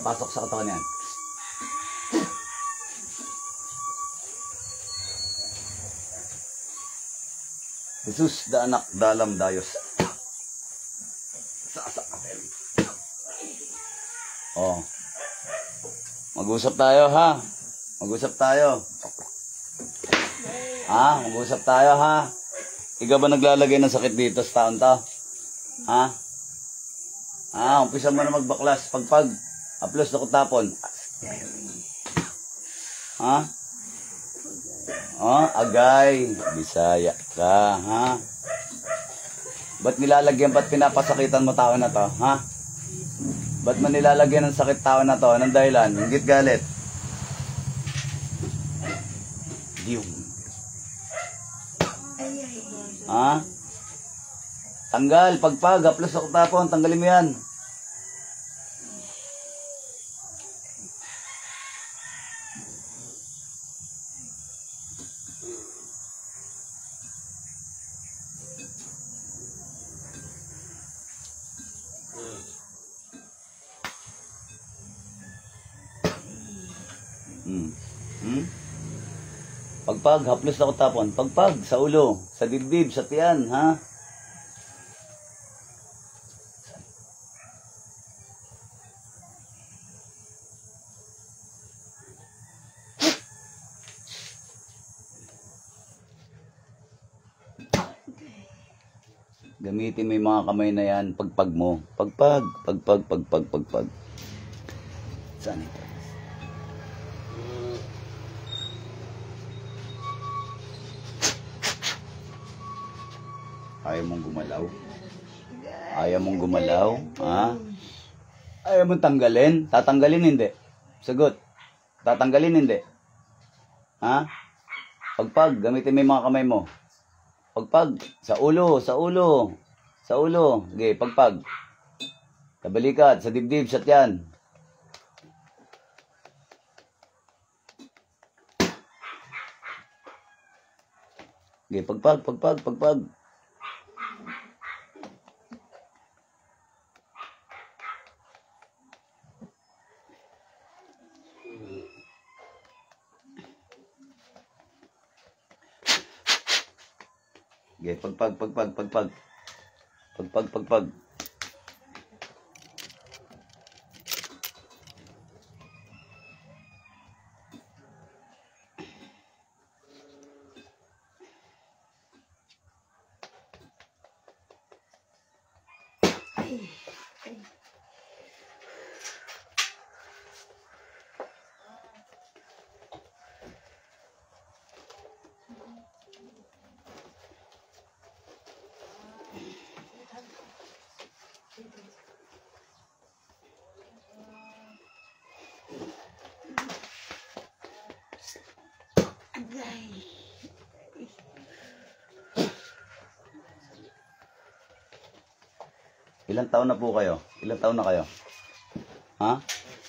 Pasok sa katawan yan. Jesus, da anak, dalam, dayos. Sasakatin. Oh. Mag-usap tayo, ha? Mag-usap tayo. Ha? Mag-usap tayo, ha? Ikaw ba naglalagay ng sakit dito sa taon to? Ha? Ha? Umpisa mo na magbaklas. Pagpag. Aplos na kutapon. Ha? Oh, agay. Bisaya ka, ha? Ba't nilalagyan, ba't pinapasakitan mo tao na to, ha? Ba't mo nilalagyan ng sakit tao na to? Anong dahilan? Inggit galit. Diyong. Ha? Tanggal, pagpag, aplos na kutapon, tanggalin mo yan. Pagpag, haplos na kutapon. Pagpag, sa ulo, sa dibdib, sa tiyan, ha? Gamitin mo yung mga kamay na yan, pagpag mo. Pagpag, pagpag, pagpag, pagpag. Saan ito? Ayaw mong gumalaw? Ayaw mong gumalaw? Ha? Ayaw mong tanggalin? Tatanggalin hindi? Sagot. Tatanggalin hindi? Ha? Pagpag, gamitin mo yung mga kamay mo. Pagpag, sa ulo, sa ulo. Sa ulo. Okay, pagpag. Sa balikat, sa dibdib, sa tiyan. Okay, pagpag, pagpag, pagpag. Okay, pagpag, pagpag, pagpag. Pagpag, pagpag. Ilang taon na po kayo? Ilang taon na kayo? Ha?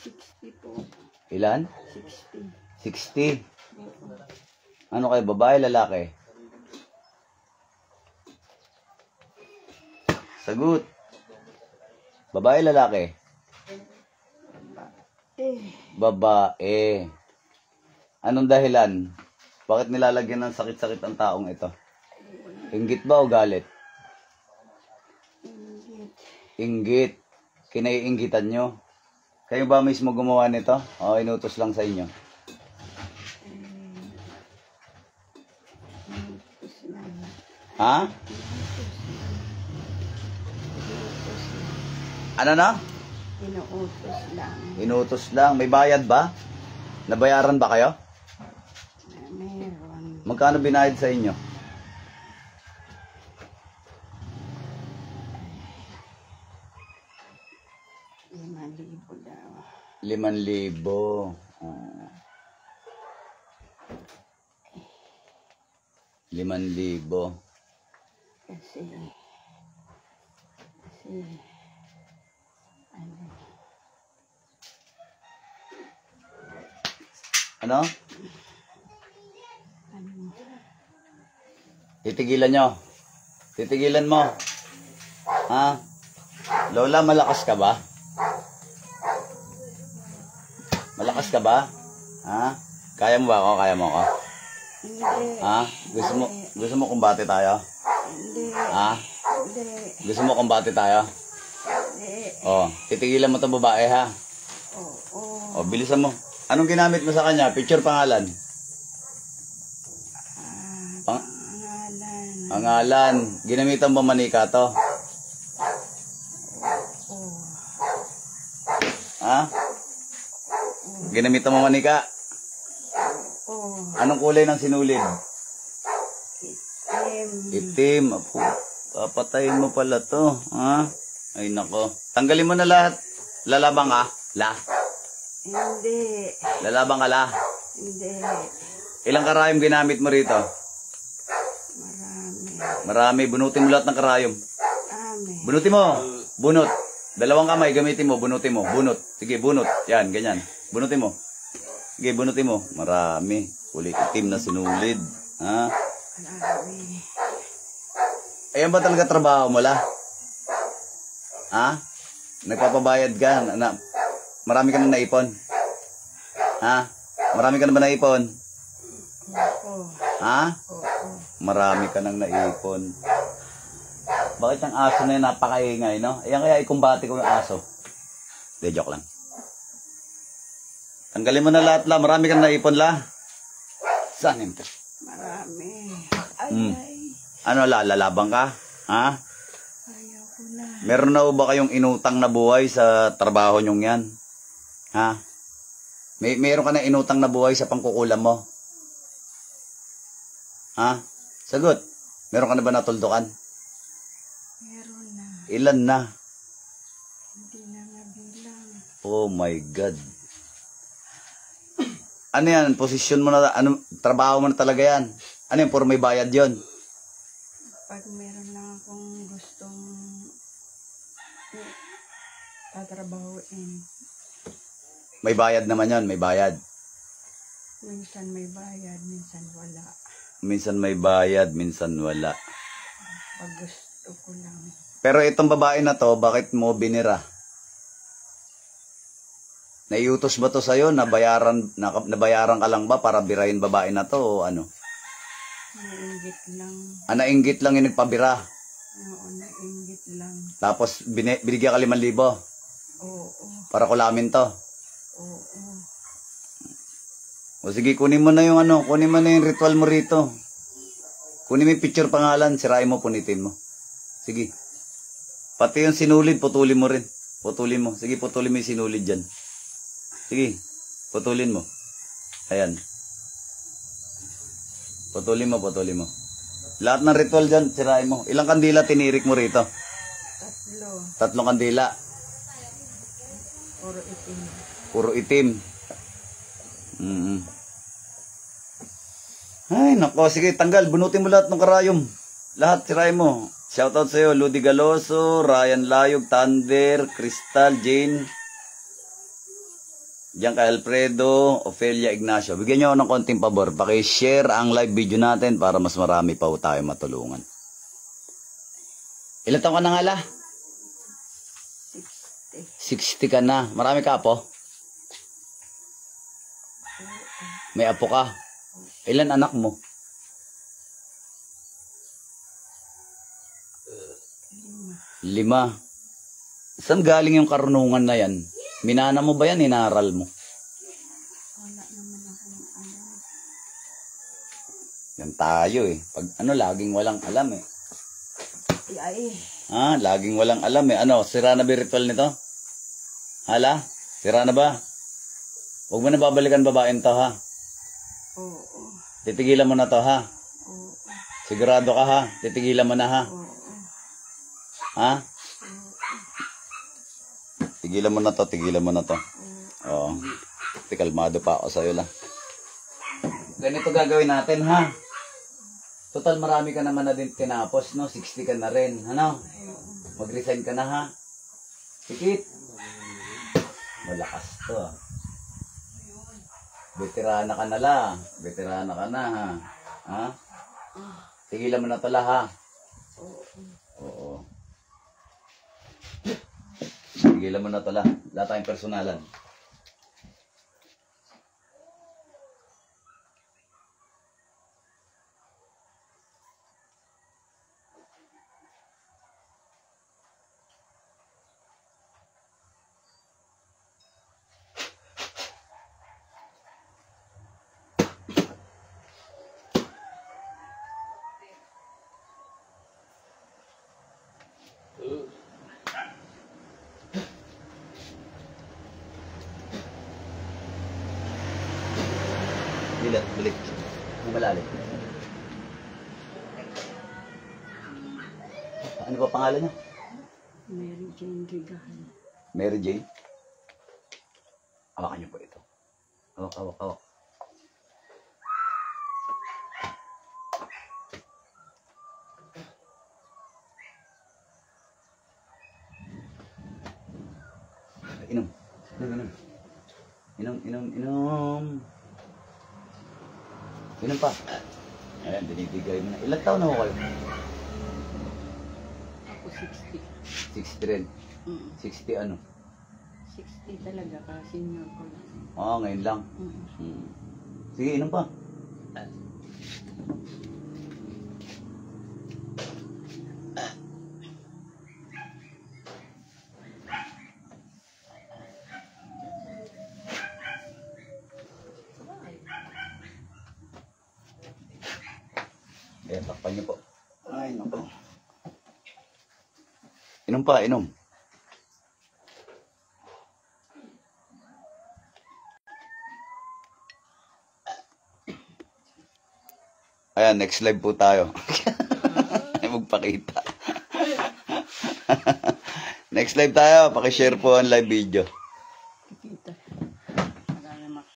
60 po. Ilan? 60. 60. Ano kayo? Babae, lalaki? Sagot. Babae, lalaki? Babae. Anong dahilan? Bakit nilalagyan ng sakit-sakit ang taong ito? Inggit ba o galit? Inggit. Kinaiinggitan nyo. Kayo ba mismo gumawa nito? O inutos lang sa inyo? Ha? Ano na? Inuutos lang. Inutos lang. May bayad ba? Nabayaran ba kayo? Meron. Magkano binayad sa inyo? 5,000 daw. 5,000. 5,000. Kasi Ano? Titigilan nyo. Titigilan mo. Ha? Lola, malakas ka ba? Malakas ka ba? Ha? Kaya mo ba ako? Kaya mo ako? Hindi. Ha? Gusto mo kumbate tayo? Hindi. Ha? Hindi. Gusto mo kumbate tayo? Hindi. Oh, titigilan mo 'tong babae ha. Oo. Oh, bilisan mo. Anong ginamit mo sa kanya? Picture, pangalan. Pangalan. Pangalan. Ginamitan mo manika to? Oo. Ha? Ginamitan mo manika? Oo. Anong kulay ng sinulid? Itim. Itim. Apo, papatayin mo pala to. Ha? Ay nako. Tanggalin mo na lahat. Lalabang ka? Hindi. Lalabang ka la? Hindi. Ilang karayom ginamit mo rito? Marami. Marami. Bunutin mo lahat ng karayom. Amen. Bunutin mo. Bunot. Dalawang kamay gamitin mo. Bunutin mo. Bunot. Sige, bunot. Yan, ganyan. Bunutin mo. Sige, bunutin mo. Marami. Kulay itim na sinulid. Ha? Marami. Ayan ba talaga trabaho mo la? Ha? Nagpapabayad ka? Marami ka na naipon? Ha? Marami ka na ba naipon? Oo. Ha? Oo. Marami ka nang naipon. Bakit ang aso na yun napakaingay, no? Ayan kaya ikumbati ko yung aso. De, joke lang. Tanggalin mo na lahat la. Marami ka na naipon la. Saan yun? Marami. Ay, ay. Ano la? Lalabang ka? Ha? Ayaw ko na. Meron na ba kayong inutang na buhay sa trabaho nyong yan? Ha? Meron ka na inutang na buhay sa pangkukulam mo? Ha? Sagot. Meron ka na ba natuldukan? Meron na. Ilan na? Hindi na nabilang. Oh my God. Ano yan? Posisyon mo na, ano, trabaho mo na talaga yan. Ano yan? Puro may bayad yon. Pag meron lang akong gustong tatrabahuin, May bayad naman yon, may bayad. minsan may bayad, minsan wala. Minsan may bayad, minsan wala. Pag gusto ko lang. Pero itong babae na to, bakit mo binira? Naiutos ba to sa'yo? Nabayaran ka lang ba para birahin babae na to o ano? Nainggit lang. Nainggit lang yung nagpabira. Oo, nainggit lang. Tapos binigyan ka 5,000 Oo. para kulamin to. Oo. O sige, kunin mo na yung ano, kunin mo na yung ritual mo rito. Kunin mo yung picture pangalan, sirain mo, punitin mo. Sige. Pati yung sinulid, putulin mo rin. Putulin mo. Sige, putulin mo yung sinulid dyan. Sige, putulin mo. Ayan. Putulin mo, putulin mo. Lahat ng ritual dyan, sirain mo. Ilang kandila tinirik mo rito? 3. 3 kandila. Puro itim. Puro itim. Ay, nako. Sige, tanggal. Bunutin mo lahat ng karayom. Lahat, sirain mo. Shoutout sa'yo. Ludi Galoso, Ryan Layog, Thunder, Crystal, Jane, Gianca Alfredo, Ofelia Ignacio. Bigyan nyo ako ng konting pabor. Paki-share ang live video natin para mas marami pa tayo matulungan. Ilan taon ka na nga la? 60 ka na. Marami ka apo? May apo ka? Ilan anak mo? 5. Saan galing yung karunungan na yan? Minana mo ba yan? Inaral mo? Wala naman akong alam. Yan tayo eh. Pag ano, laging walang alam eh. Ay. Laging walang alam eh. Ano, sira na ba yung ritual nito? Hala? Sira na ba? Huwag mo na babalikan babaeng to ha. Oo. Titigilan mo na to ha. Oo. Sigurado ka ha. Titigilan mo na ha. Oo. Ha? Tigilan mo na to, tigilan mo na to. Oo. Kalmado pa ako sa'yo lang. Ganito gagawin natin ha. Total marami ka naman na din tinapos, no? 60 ka na rin, ano? Mag-resign ka na ha. Sikit. Malakas to ah. Veterana ka na la. Veterana ka na ha. Ha? Tigilan mo na to la ha. Oo. Tigilan mo na to la. Wala tayong personalan. Balik. Malalim. Ano ba pangalan niya? Mary Jane Rigahan. Mary Jane? Hawakan niyo po ito. Hawak. Inom. Inom pa. Ayan, binibigay mo na. Ilang taon na ho kayo? Ako 60. 60 rin. 60 ano? 60 talaga ka, senior ko lang. Ngayon lang. Sige, inom pa. Ayan, takpan niyo po. Ay, naku. Inom pa, inom. Ayan, next live po tayo. Ay, magpakita. Next live tayo, pakishare po ang live video.